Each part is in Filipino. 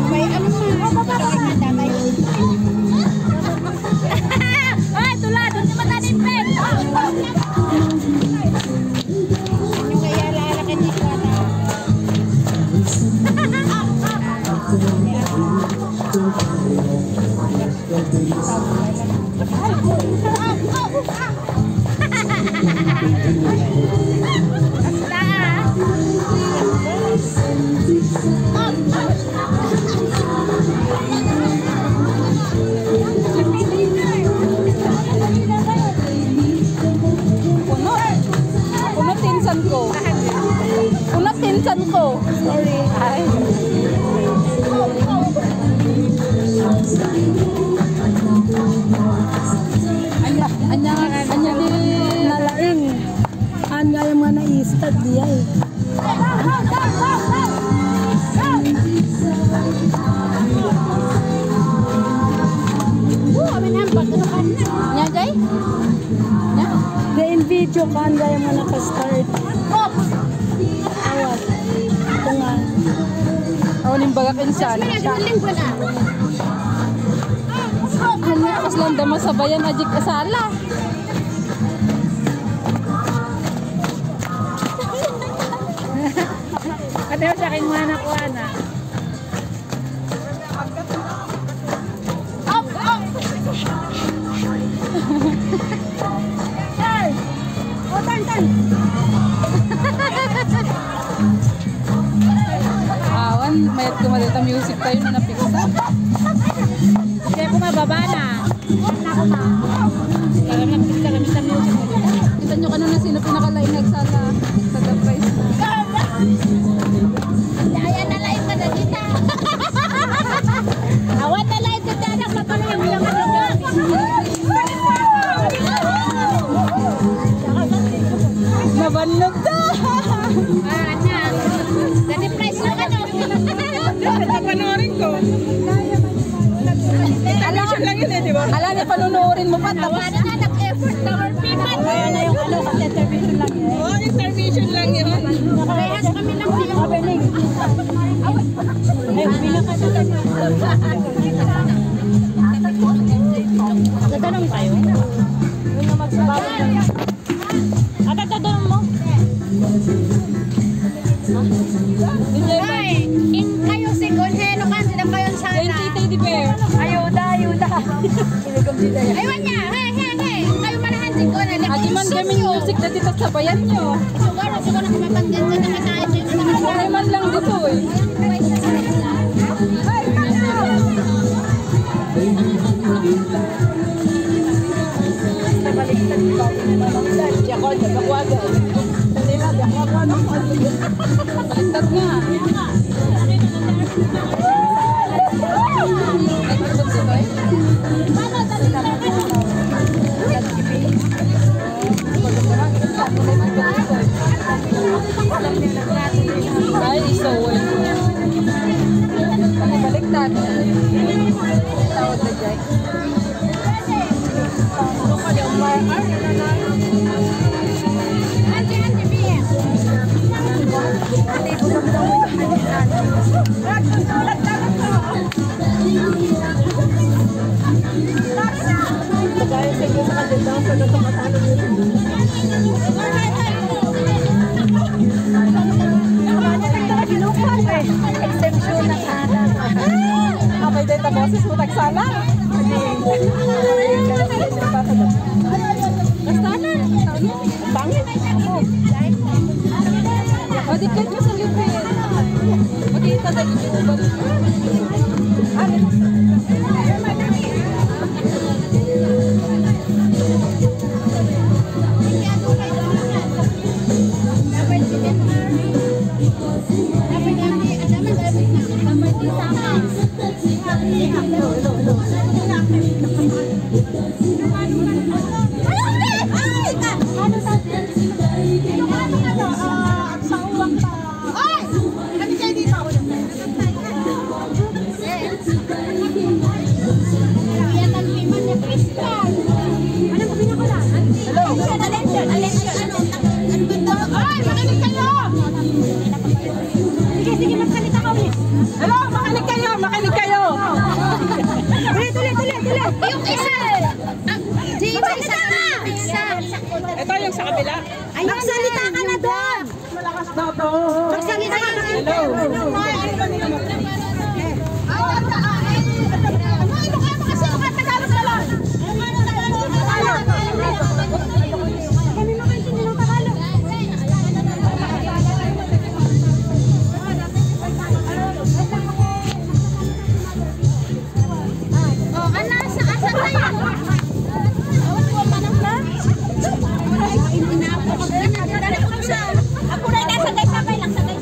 May ano ay, tulad, doon naman natin pen. Yung kaya lalakan dito ata. Pinsan ko. Sorry. Ay. Anya din nalaing. Anya yung mga na-istad diya eh. Nya jay? Nya? Gain video kan gaya mga naka-start. Ning baga kinsan. Ano kas landa masabayan ajik kasala. Ano sa akin mga nakuha na. Hey! Oh, tan. Mayat ko malita music tayo na napiksa. Kaya ko mababa na. Kaya kami sa music. Kita nyo kanina sino pinakalaing nagsala sa the price na. Ayan na lain pa na kita. Awan na lain dito anak mapanood yung ano nyo. Nabannog na. Anak. Dati price lang ano. Panoorin ko. Intermission lang yun eh, di ba? Alam niya, panunuorin mo pa. Awan na nag-effort na our people. Ayan na yung ano, kasi intermission lang yun. Oo, intermission lang yun. Parehas kami ng film. Abenig. Ay, bilang ka na. Tatanong tayo. Yun na magsabawa. At tatanong mo. Ay, kayo si Gonhelo kan sila kayo sana. Yung tita di bear. Ayuda. Kinigom sila yan. Aywan niya. Hey. Kayo malahan si Gonhelo. Adi man kami music na dito sa bayan nyo. Siguro na kumapandin sa nakasaya dito. Ay man lang dito eh. Baliktad ko. Diyan ko, diyan ako agad. Kanila, diyan ako agad. Baliktad nga. Ay, so well. Baliktad. Tawad na dyan. Exemption na sana. Okay, dahil ta boses mo tagsala. Basta na. Bangin. Madikat mo sa lipin. Magkita tayo dito ba? Hello, makinig kayo, makinig kayo. Tuloy. Yung isa. Di ba isa na? Isa. Ito yung sa kabila. Magsalita ka na doon. Malakas daw to. Magsalita ka na. Hello. Ako na nasa sabay lang, sabay.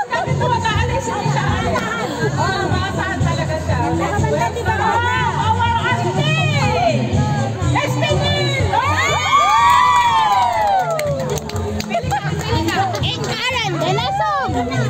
Sabi ko, mag-aalis siya. Oh, maasahan talaga siya. Nakabantay, di ba? Our auntie! Estinil! And Karen, Delasog!